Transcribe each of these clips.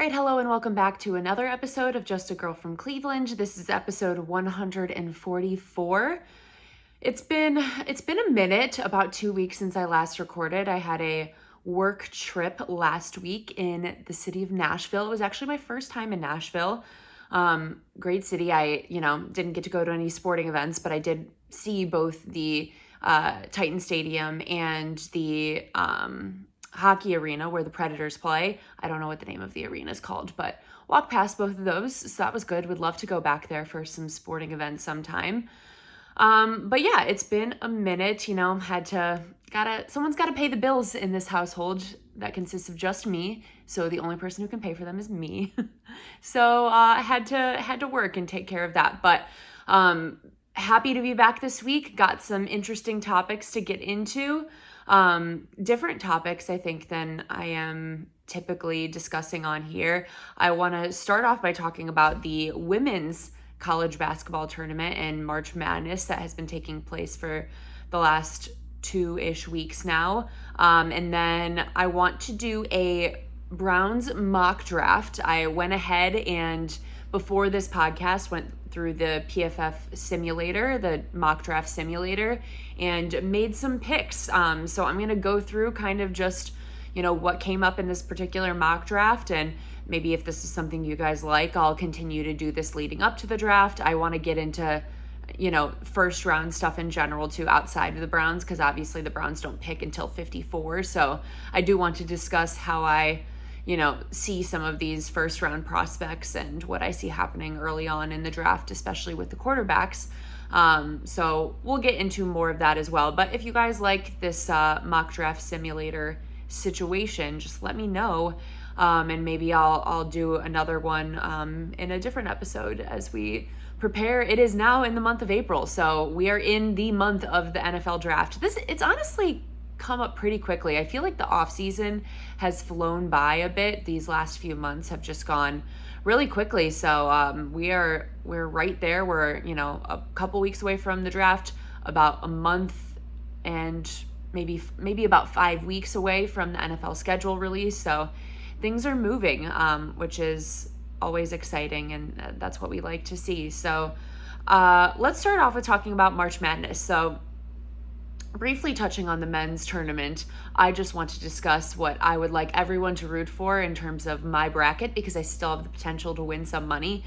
All right, hello and welcome back to another episode of Just a Girl from Cleveland. This is episode 144. It's been a minute, about 2 weeks since I last recorded. I had a work trip last week in the city of Nashville. It was actually my first time in Nashville. Great city. I, didn't get to go to any sporting events, but I did see both the Titan Stadium and the hockey arena where the Predators play. I don't know what the name of the arena is called, but walked past both of those. So that was good. Would love to go back there for some sporting events sometime. But yeah, it's been a minute, someone's gotta pay the bills in this household that consists of just me. So the only person who can pay for them is me. So I had to work and take care of that. But happy to be back this week. Got some interesting topics to get into. Different topics, I think, than I am typically discussing on here. I want to start off by talking about the women's college basketball tournament and March Madness that has been taking place for the last 2-ish weeks now. And then I want to do a Browns mock draft. I went ahead and before this podcast went through the PFF simulator, the mock draft simulator, and made some picks. So I'm going to go through kind of just, what came up in this particular mock draft, and maybe if this is something you guys like, I'll continue to do this leading up to the draft. I want to get into, first round stuff in general too, outside of the Browns, because obviously the Browns don't pick until 54. So I do want to discuss how I see some of these first round prospects and what I see happening early on in the draft, especially with the quarterbacks. So we'll get into more of that as well. But if you guys like this mock draft simulator situation, just let me know. And maybe I'll do another one in a different episode as we prepare. It is now in the month of April. So we are in the month of the NFL draft. It's honestly come up pretty quickly. I feel like the off season has flown by a bit. These last few months have just gone really quickly. So we're right there. We're a couple weeks away from the draft, about a month and maybe about 5 weeks away from the NFL schedule release. So things are moving, which is always exciting, and that's what we like to see. So let's start off with talking about March Madness. So briefly touching on the men's tournament, I just want to discuss what I would like everyone to root for in terms of my bracket, because I still have the potential to win some money.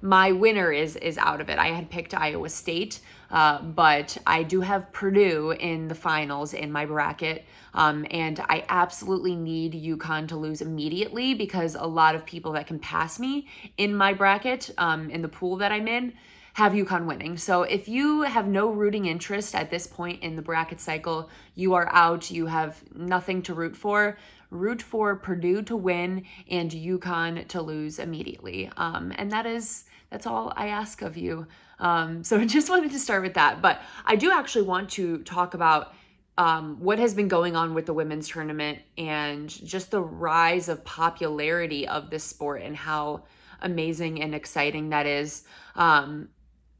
My winner is out of it. I had picked Iowa State, but I do have Purdue in the finals in my bracket. And I absolutely need UConn to lose immediately, because a lot of people that can pass me in my bracket, in the pool that I'm in, have UConn winning. So if you have no rooting interest at this point in the bracket cycle, you are out. You have nothing to root for. Root for Purdue to win and UConn to lose immediately. And that's all I ask of you. So I just wanted to start with that. But I do actually want to talk about what has been going on with the women's tournament and just the rise of popularity of this sport and how amazing and exciting that is.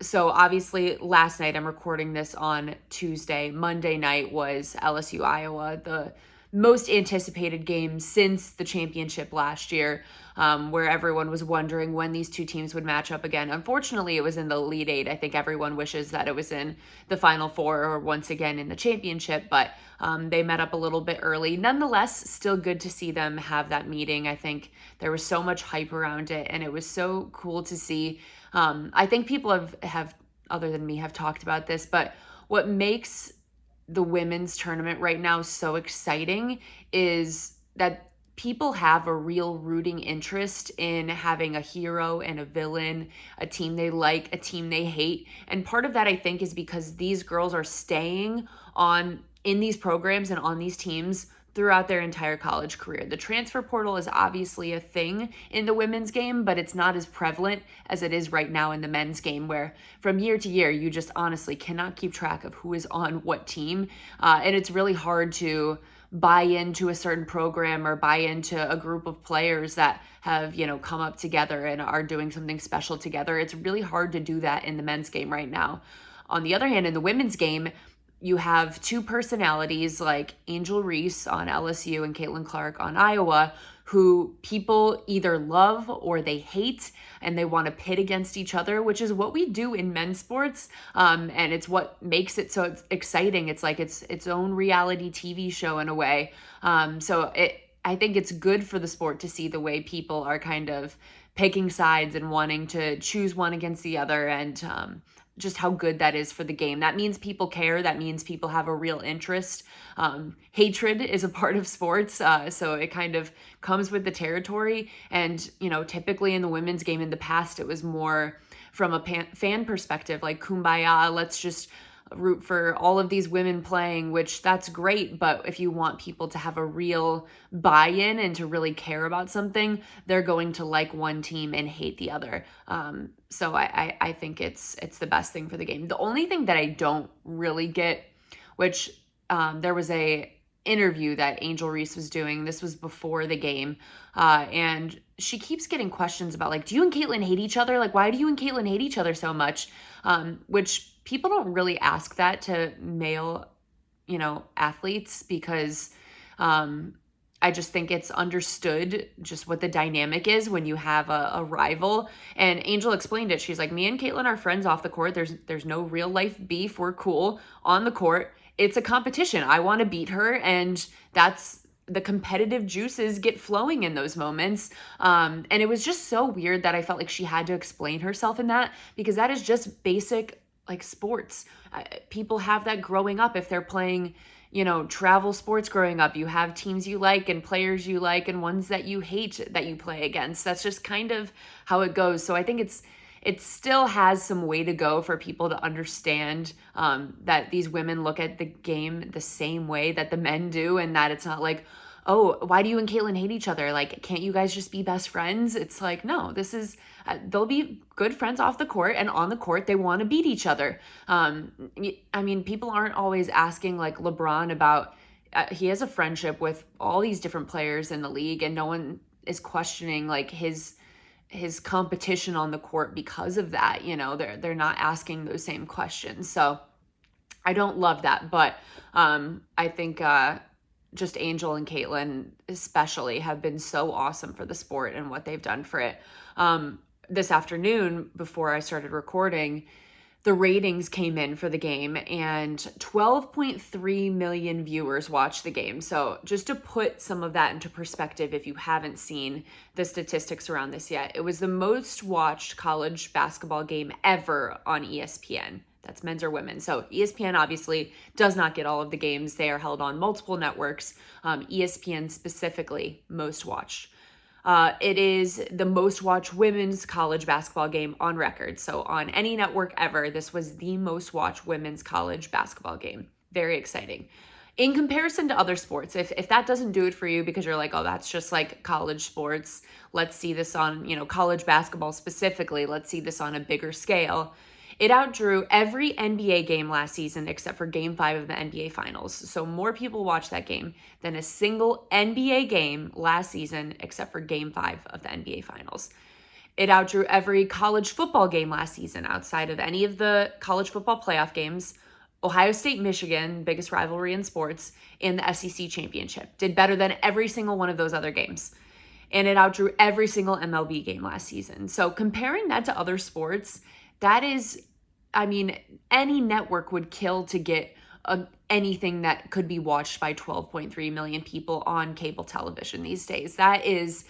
So obviously last night, I'm recording this on Tuesday. Monday night was LSU Iowa, the most anticipated game since the championship last year, where everyone was wondering when these two teams would match up again. Unfortunately, it was in the Elite Eight. I think everyone wishes that it was in the Final Four or once again in the championship, but they met up a little bit early. Nonetheless, still good to see them have that meeting. I think there was so much hype around it, and it was so cool to see. I think people have other than me have talked about this, but what makes the women's tournament right now so exciting is that people have a real rooting interest in having a hero and a villain, a team they like, a team they hate. And part of that, I think, is because these girls are staying in these programs and on these teams throughout their entire college career. The transfer portal is obviously a thing in the women's game, but it's not as prevalent as it is right now in the men's game, where from year to year, you just honestly cannot keep track of who is on what team. And it's really hard to buy into a certain program or buy into a group of players that have, come up together and are doing something special together. It's really hard to do that in the men's game right now. On the other hand, in the women's game, you have two personalities like Angel Reese on LSU and Caitlin Clark on Iowa, who people either love or they hate, and they want to pit against each other, which is what we do in men's sports. And it's what makes it so exciting. It's like its own reality TV show in a way. I think it's good for the sport to see the way people are kind of picking sides and wanting to choose one against the other, and just how good that is for the game. That means people care. That means people have a real interest. Hatred is a part of sports, so it kind of comes with the territory. And, typically in the women's game in the past, it was more from a fan perspective, like kumbaya, let's just root for all of these women playing, which that's great. But if you want people to have a real buy-in and to really care about something, they're going to like one team and hate the other. So I think it's the best thing for the game. The only thing that I don't really get, which there was a interview that Angel Reese was doing. This was before the game. And she keeps getting questions about, like, do you and Caitlin hate each other? Like, why do you and Caitlin hate each other so much? Which people don't really ask that to male, athletes, because I just think it's understood just what the dynamic is when you have a rival. And Angel explained it. She's like, me and Caitlin are friends off the court. There's no real life beef. We're cool on the court. It's a competition. I want to beat her, and that's the competitive juices get flowing in those moments. And it was just so weird that I felt like she had to explain herself in that, because that is just basic, like, sports. People have that growing up. If they're playing, travel sports growing up, you have teams you like and players you like and ones that you hate that you play against. That's just kind of how it goes. So I think it still has some way to go for people to understand that these women look at the game the same way that the men do, and that it's not like, oh, why do you and Caitlin hate each other? Like, can't you guys just be best friends? It's like, no, this is, they'll be good friends off the court, and on the court, they want to beat each other. People aren't always asking, like, LeBron about, he has a friendship with all these different players in the league, and no one is questioning, like, his competition on the court because of that. They're not asking those same questions. So I don't love that, but I think just Angel and Caitlin especially have been so awesome for the sport and what they've done for it. This afternoon, before I started recording, the ratings came in for the game, and 12.3 million viewers watched the game. So just to put some of that into perspective, if you haven't seen the statistics around this yet, it was the most watched college basketball game ever on ESPN. That's men's or women. So ESPN obviously does not get all of the games. They are held on multiple networks. ESPN specifically, most watched. It is the most watched women's college basketball game on record. So on any network ever, this was the most watched women's college basketball game. Very exciting. In comparison to other sports, if that doesn't do it for you because you're like, oh, that's just like college sports, let's see this on, college basketball specifically, let's see this on a bigger scale. It outdrew every NBA game last season except for Game 5 of the NBA Finals. So more people watched that game than a single NBA game last season except for Game 5 of the NBA Finals. It outdrew every college football game last season outside of any of the college football playoff games. Ohio State, Michigan, biggest rivalry in sports, and the SEC championship. Did better than every single one of those other games. And it outdrew every single MLB game last season. So comparing that to other sports, that is, any network would kill to get anything that could be watched by 12.3 million people on cable television these days. That is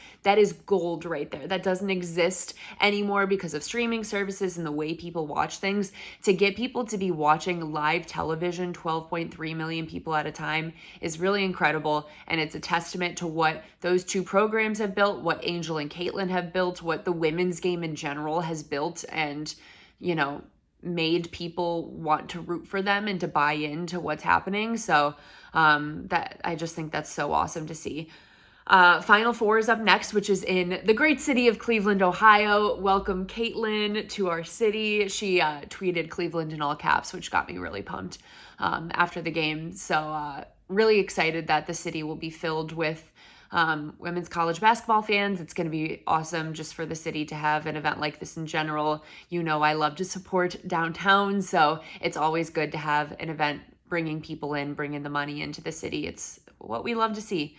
gold right there. That doesn't exist anymore because of streaming services and the way people watch things. To get people to be watching live television, 12.3 million people at a time, is really incredible. And it's a testament to what those two programs have built, what Angel and Caitlin have built, what the women's game in general has built, and, made people want to root for them and to buy into what's happening. So that I just think that's so awesome to see. Final Four is up next, which is in the great city of Cleveland, Ohio. Welcome, Caitlin, to our city. She tweeted Cleveland in all caps, which got me really pumped after the game. So really excited that the city will be filled with women's college basketball fans. It's going to be awesome just for the city to have an event like this in general. I love to support downtown, so it's always good to have an event bringing people in, bringing the money into the city. It's what we love to see.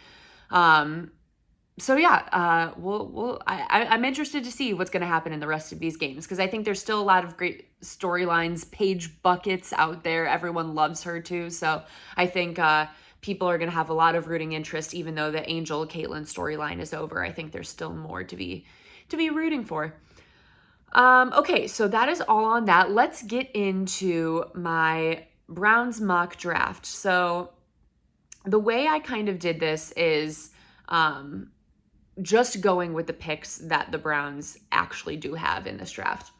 So yeah, I'm interested to see what's going to happen in the rest of these games because I think there's still a lot of great storylines. Paige Buckets out there, everyone loves her too. So I think people are going to have a lot of rooting interest, even though the Angel Caitlyn storyline is over. I think there's still more to be rooting for. Okay, so that is all on that. Let's get into my Browns mock draft. So the way I kind of did this is just going with the picks that the Browns actually do have in this draft.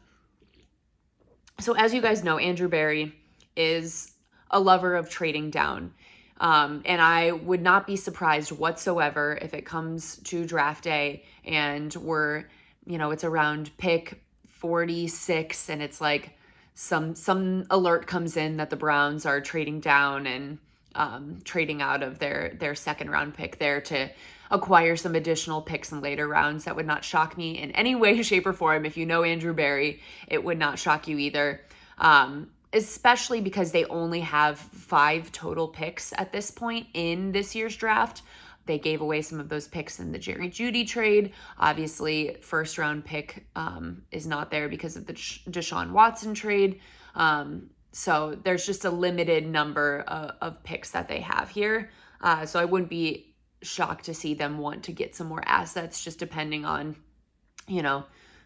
So as you guys know, Andrew Berry is a lover of trading down. And I would not be surprised whatsoever if it comes to draft day and it's around pick 46 and it's like some alert comes in that the Browns are trading down and trading out of their second round pick there to acquire some additional picks in later rounds. That would not shock me in any way, shape, or form. If you know Andrew Berry, it would not shock you either. Especially because they only have 5 total picks at this point in this year's draft. They gave away some of those picks in the Jerry Jeudy trade. Obviously, first round pick is not there because of the Deshaun Watson trade. So there's just a limited number of picks that they have here. So I wouldn't be shocked to see them want to get some more assets, just depending on,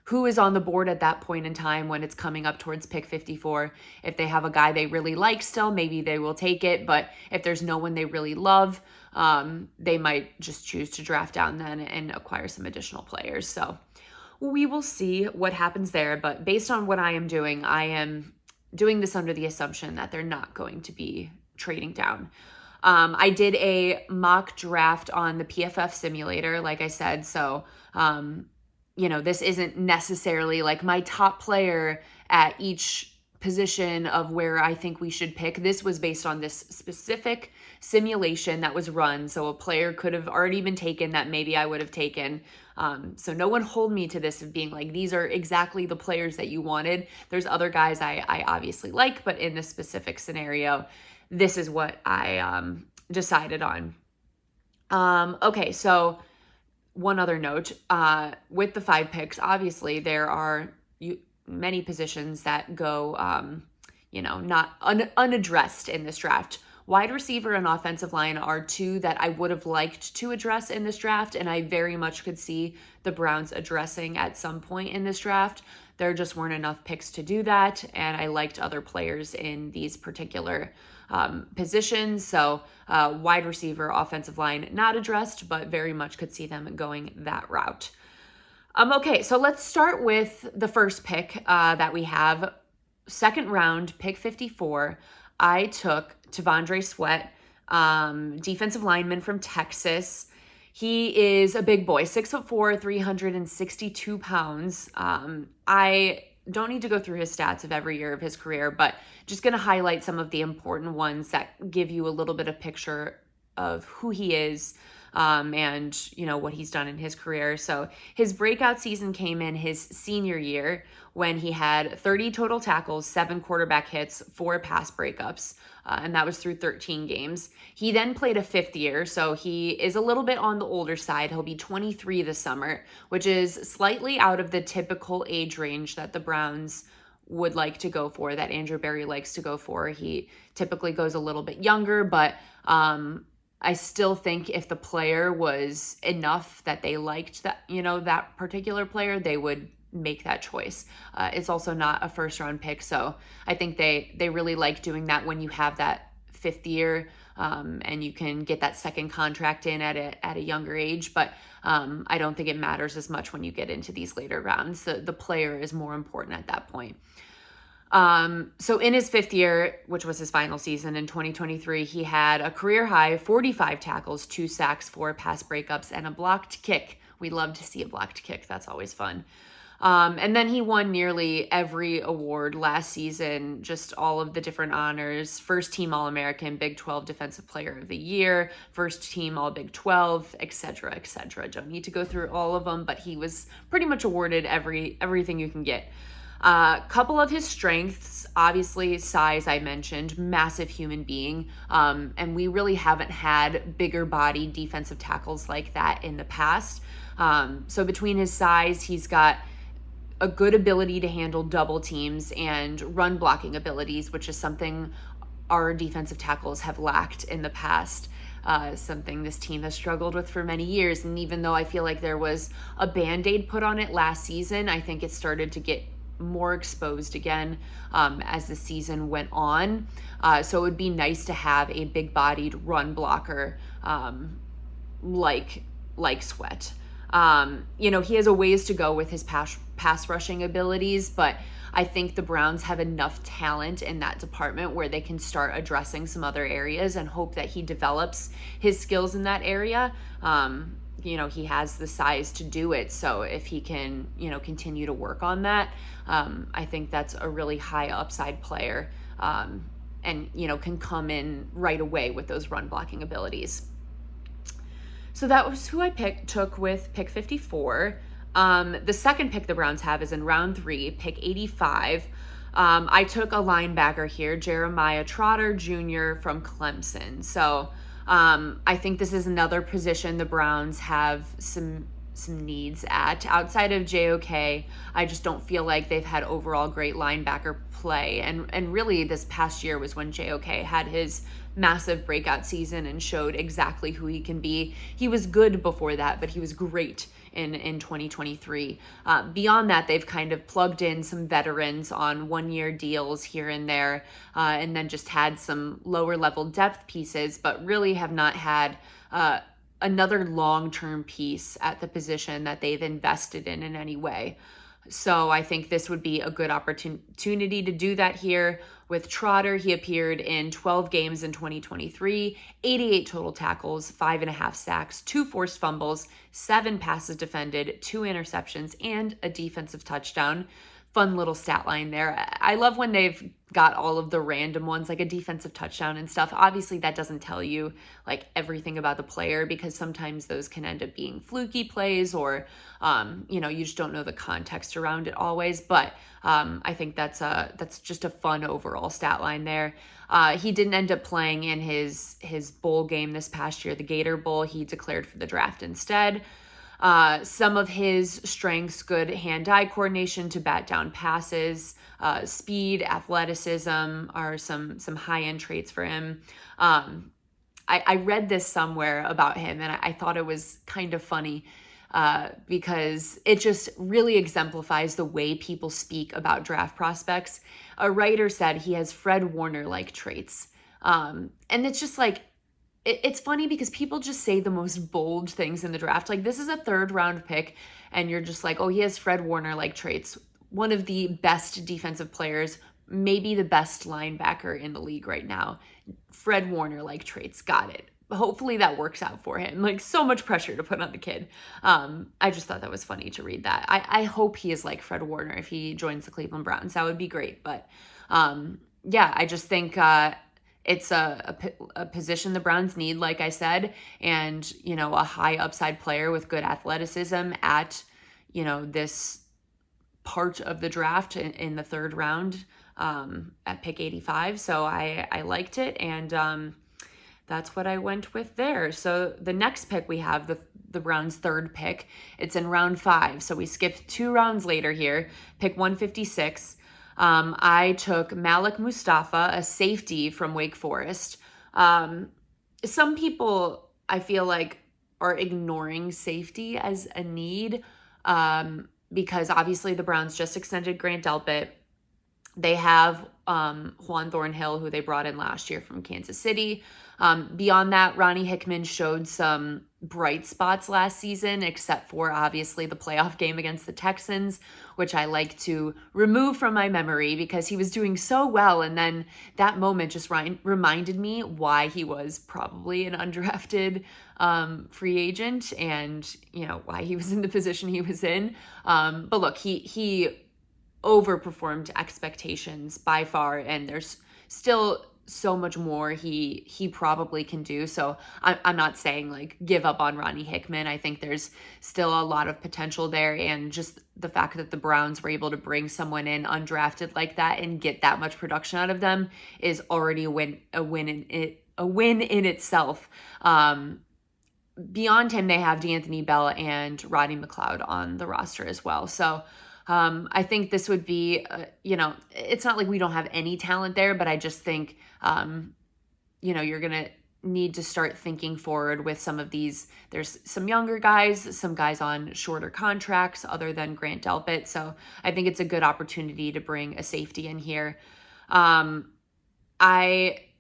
who is on the board at that point in time when it's coming up towards pick 54. If they have a guy they really like still, maybe they will take it. But if there's no one they really love, they might just choose to draft down then and acquire some additional players. So we will see what happens there. But based on what I am doing this under the assumption that they're not going to be trading down. I did a mock draft on the PFF simulator, like I said. So, this isn't necessarily like my top player at each position of where I think we should pick. This was based on this specific simulation that was run. So a player could have already been taken that maybe I would have taken. So no one hold me to this of being like, these are exactly the players that you wanted. There's other guys I obviously like, but in this specific scenario, this is what I decided on. Okay, so one other note, with the 5 picks, obviously there are many positions that go, not unaddressed in this draft. Wide receiver and offensive line are 2 that I would have liked to address in this draft, and I very much could see the Browns addressing at some point in this draft. There just weren't enough picks to do that, and I liked other players in these particular positions. So wide receiver, offensive line, not addressed, but very much could see them going that route. Okay, so let's start with the first pick that we have. Second round, pick 54. I took T'Vondre Sweat, defensive lineman from Texas. He is a big boy, 6'4", 362 pounds. I don't need to go through his stats of every year of his career, but just going to highlight some of the important ones that give you a little bit of picture of who he is, and what he's done in his career. So his breakout season came in his senior year when he had 30 total tackles, 7 quarterback hits, 4 pass breakups, and that was through 13 games. He then played a 5th year, so he is a little bit on the older side. He'll be 23 this summer, which is slightly out of the typical age range that the Browns would like to go for, that Andrew Berry likes to go for. He typically goes a little bit younger, but I still think if the player was enough that they liked that, that particular player, they would make that choice. It's also not a first round pick. So I think they really like doing that when you have that 5th year, and you can get that second contract in at a younger age. But I don't think it matters as much when you get into these later rounds. The player is more important at that point. So in his 5th year, which was his final season in 2023, he had a career high 45 tackles, 2 sacks, 4 pass breakups, and a blocked kick. We love to see a blocked kick. That's always fun. And then he won nearly every award last season, just all of the different honors. First team All-American, Big 12 Defensive Player of the Year, first team All Big 12, etc., etc. Don't need to go through all of them, but he was pretty much awarded everything you can get. Couple of his strengths, obviously size, I mentioned, massive human being. And we really haven't had bigger body defensive tackles like that in the past. So between his size, he's got a good ability to handle double teams and run blocking abilities, which is something our defensive tackles have lacked in the past. Something this team has struggled with for many years. And even though I feel like there was a Band-Aid put on it last season, I think it started to get more exposed again as the season went on. So it would be nice to have a big-bodied run blocker like Sweat. He has a ways to go with his pass rushing abilities, but I think the Browns have enough talent in that department where they can start addressing some other areas and hope that he develops his skills in that area. He has the size to do it. So if he can, continue to work on that, I think that's a really high upside player, and, can come in right away with those run blocking abilities. So that was who I took with pick 54. The second pick the Browns have is in round 3, pick 85. I took a linebacker here, Jeremiah Trotter Jr. from Clemson. So I think this is another position the Browns have some needs at. Outside of JOK, I just don't feel like they've had overall great linebacker play. And really this past year was when JOK had his massive breakout season and showed exactly who he can be. He was good before that, but he was great in 2023. Beyond that, they've kind of plugged in some veterans on one-year deals here and there, and then just had some lower level depth pieces, but really have not had another long-term piece at the position that they've invested in any way. So I think this would be a good opportunity to do that here. With Trotter, he appeared in 12 games in 2023, 88 total tackles, 5.5 sacks, 2 forced fumbles, 7 passes defended, 2 interceptions, and a defensive touchdown. Fun little stat line there. I love when they've got all of the random ones, like a defensive touchdown and stuff. Obviously, that doesn't tell you like everything about the player, because sometimes those can end up being fluky plays, or you just don't know the context around it always. But I think that's just a fun overall stat line there. He didn't end up playing in his bowl game this past year, the Gator Bowl. He declared for the draft instead. Some of his strengths: good hand-eye coordination to bat down passes, speed, athleticism are some high-end traits for him. I read this somewhere about him, and I thought it was kind of funny because it just really exemplifies the way people speak about draft prospects. A writer said he has Fred Warner-like traits. And it's just like, it's funny because people just say the most bold things in the draft. Like, this is a 3rd round pick, and you're just like, oh, he has Fred Warner-like traits. One of the best defensive players, maybe the best linebacker in the league right now. Fred Warner-like traits. Got it. Hopefully that works out for him. Like, so much pressure to put on the kid. I just thought that was funny to read that. I hope he is like Fred Warner if he joins the Cleveland Browns. That would be great. But I just think it's a position the Browns need, like I said, and, a high upside player with good athleticism at, this part of the draft in the 3rd round at pick 85. So I liked it, and that's what I went with there. So the next pick we have, the Browns' 3rd pick, it's in round 5. So we skipped 2 rounds later here, pick 156. I took Malik Mustafa, a safety from Wake Forest. Some people, I feel like, are ignoring safety as a need because obviously the Browns just extended Grant Delpit. They have Juan Thornhill, who they brought in last year from Kansas City. Beyond that, Ronnie Hickman showed some bright spots last season, except for obviously the playoff game against the Texans, which I like to remove from my memory because he was doing so well. And then that moment just reminded me why he was probably an undrafted free agent, and, why he was in the position he was in. But look, he overperformed expectations by far, and there's still so much more he probably can do. So I'm not saying like give up on Ronnie Hickman. I think there's still a lot of potential there, and just the fact that the Browns were able to bring someone in undrafted like that and get that much production out of them is already a win in itself. Beyond him, they have D'Anthony Bell and Rodney McLeod on the roster as well. So I think this would be, it's not like we don't have any talent there, but I just think, you're going to need to start thinking forward with some of these. There's some younger guys, some guys on shorter contracts other than Grant Delpit. So I think it's a good opportunity to bring a safety in here. I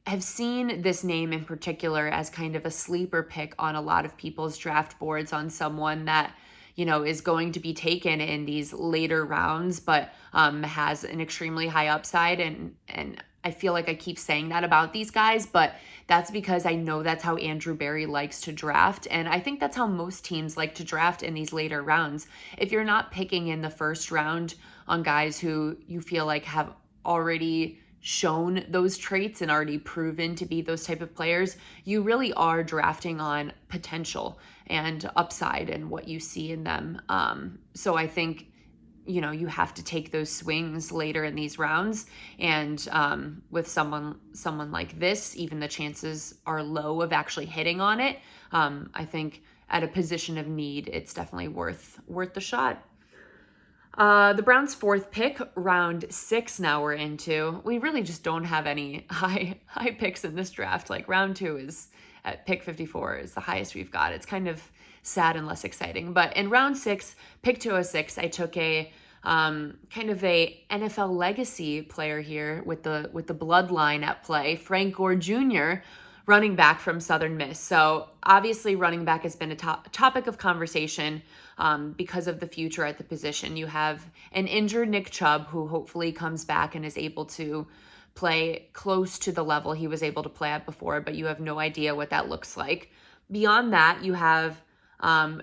have seen this name in particular as kind of a sleeper pick on a lot of people's draft boards, on someone that, is going to be taken in these later rounds, but has an extremely high upside. And I feel like I keep saying that about these guys, but that's because I know that's how Andrew Berry likes to draft. And I think that's how most teams like to draft in these later rounds. If you're not picking in the first round on guys who you feel like have already shown those traits and already proven to be those type of players, you really are drafting on potential and upside and what you see in them. So I think, you have to take those swings later in these rounds. And with someone like this, even the chances are low of actually hitting on it. I think at a position of need, it's definitely worth the shot. The Browns' fourth pick, round 6 now we're into. We really just don't have any high picks in this draft. Like round 2 is at pick 54 is the highest we've got. It's kind of sad and less exciting. But in round 6, pick 206, I took a kind of a NFL legacy player here with the bloodline at play, Frank Gore Jr., running back from Southern Miss. So obviously running back has been a topic of conversation because of the future at the position. You have an injured Nick Chubb, who hopefully comes back and is able to play close to the level he was able to play at before, but you have no idea what that looks like. Beyond that, you have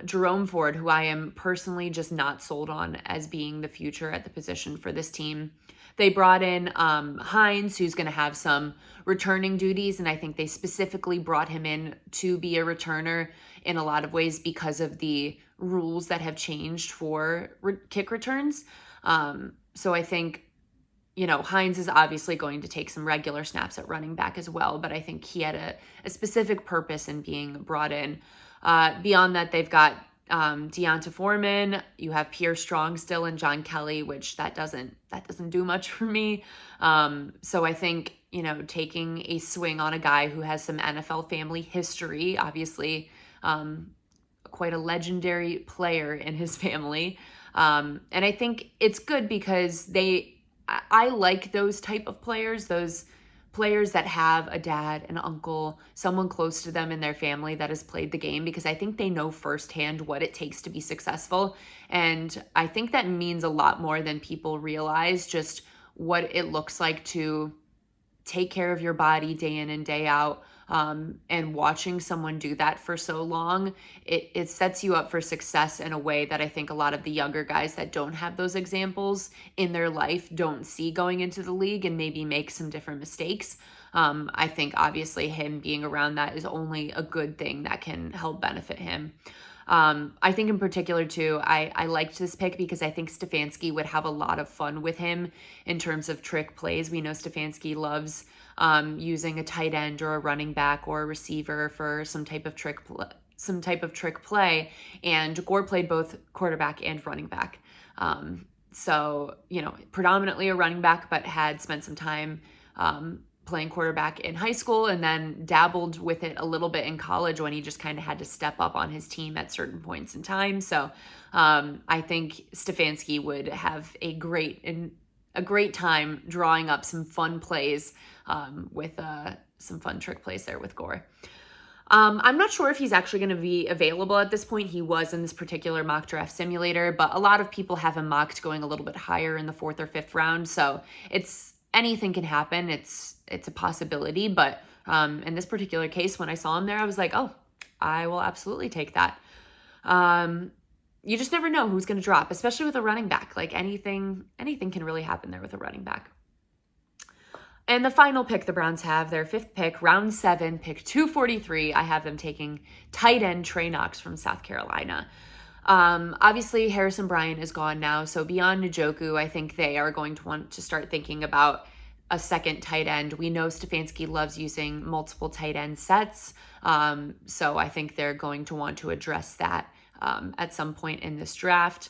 Jerome Ford, who I am personally just not sold on as being the future at the position for this team. They brought in Hines, who's going to have some returning duties, and I think they specifically brought him in to be a returner in a lot of ways because of the rules that have changed for kick returns. So I think, Hines is obviously going to take some regular snaps at running back as well, but I think he had a specific purpose in being brought in. Beyond that, they've got Deonta Foreman. You have Pierre Strong still and John Kelly, which that doesn't do much for me. So I think, taking a swing on a guy who has some NFL family history, obviously quite a legendary player in his family. And I think it's good because I like those type of players, those players that have a dad, an uncle, someone close to them in their family that has played the game, because I think they know firsthand what it takes to be successful. And I think that means a lot more than people realize, just what it looks like to take care of your body day in and day out. And watching someone do that for so long, it sets you up for success in a way that I think a lot of the younger guys that don't have those examples in their life don't see going into the league, and maybe make some different mistakes. I think obviously him being around that is only a good thing that can help benefit him. I think in particular too, I liked this pick because I think Stefanski would have a lot of fun with him in terms of trick plays. We know Stefanski loves using a tight end or a running back or a receiver for some type of trick play. And Gore played both quarterback and running back. So, predominantly a running back, but had spent some time playing quarterback in high school, and then dabbled with it a little bit in college when he just kind of had to step up on his team at certain points in time. So I think Stefanski would have a great time drawing up some fun plays with some fun trick plays there with Gore. I'm not sure if he's actually going to be available at this point. He was in this particular mock draft simulator, but a lot of people have him mocked going a little bit higher in the 4th or 5th round. So anything can happen. It's a possibility, but in this particular case, when I saw him there, I was like, oh, I will absolutely take that. You just never know who's going to drop, especially with a running back. Like anything can really happen there with a running back. And the final pick the Browns have, their fifth pick, round 7, pick 243. I have them taking tight end Trey Knox from South Carolina. Obviously, Harrison Bryant is gone now, so beyond Njoku, I think they are going to want to start thinking about a second tight end. We know Stefanski loves using multiple tight end sets, so I think they're going to want to address that at some point in this draft.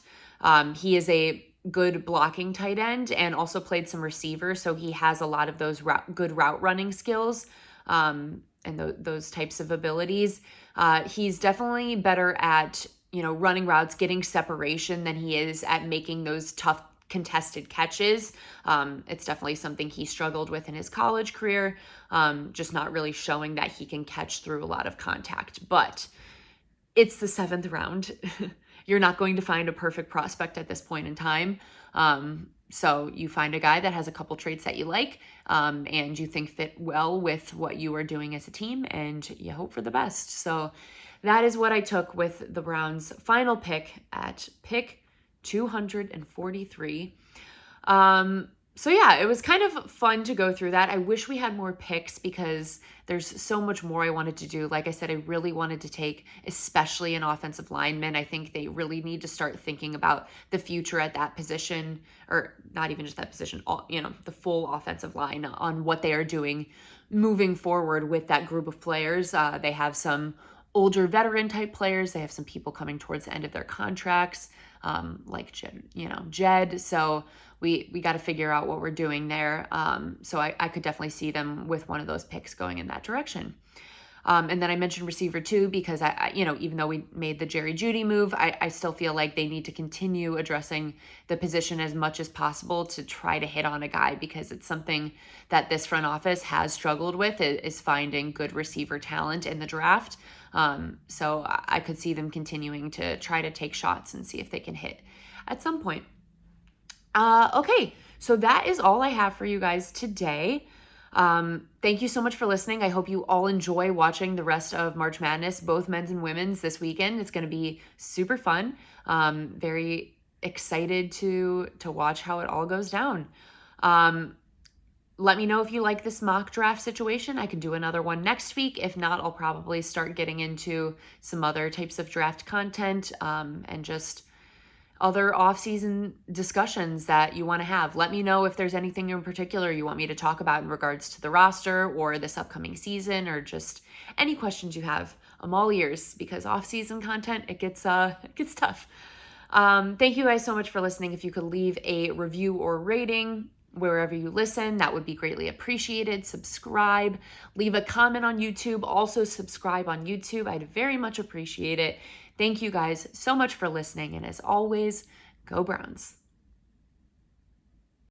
He is a good blocking tight end and also played some receiver, so he has a lot of those good route running skills and those types of abilities. He's definitely better at running routes, getting separation than he is at making those tough contested catches. It's definitely something he struggled with in his college career, just not really showing that he can catch through a lot of contact. But it's the 7th round. You're not going to find a perfect prospect at this point in time. So you find a guy that has a couple traits that you like, and you think fit well with what you are doing as a team, and you hope for the best. So that is what I took with the Browns' final pick at pick 243. So yeah, it was kind of fun to go through that. I wish we had more picks because there's so much more I wanted to do. Like I said, I really wanted to take, especially an offensive lineman. I think they really need to start thinking about the future at that position, or not even just that position, the full offensive line on what they are doing moving forward with that group of players. They have some older veteran type players. They have some people coming towards the end of their contracts, like Jed. So we got to figure out what we're doing there. So I could definitely see them with one of those picks going in that direction. And then I mentioned receiver too, because I even though we made the Jerry Jeudy move, I still feel like they need to continue addressing the position as much as possible to try to hit on a guy, because it's something that this front office has struggled with, is finding good receiver talent in the draft. So I could see them continuing to try to take shots and see if they can hit at some point. Okay, so that is all I have for you guys today. Thank you so much for listening. I hope you all enjoy watching the rest of March Madness, both men's and women's, this weekend. It's going to be super fun. Very excited to watch how it all goes down. Let me know if you like this mock draft situation. I can do another one next week. If not, I'll probably start getting into some other types of draft content, and just other off-season discussions that you want to have. Let me know if there's anything in particular you want me to talk about in regards to the roster or this upcoming season, or just any questions you have. I'm all ears, because off-season content, it gets tough. Thank you guys so much for listening. If you could leave a review or rating wherever you listen, that would be greatly appreciated. Subscribe, leave a comment on YouTube, also subscribe on YouTube. I'd very much appreciate it. Thank you guys so much for listening, and as always, go Browns.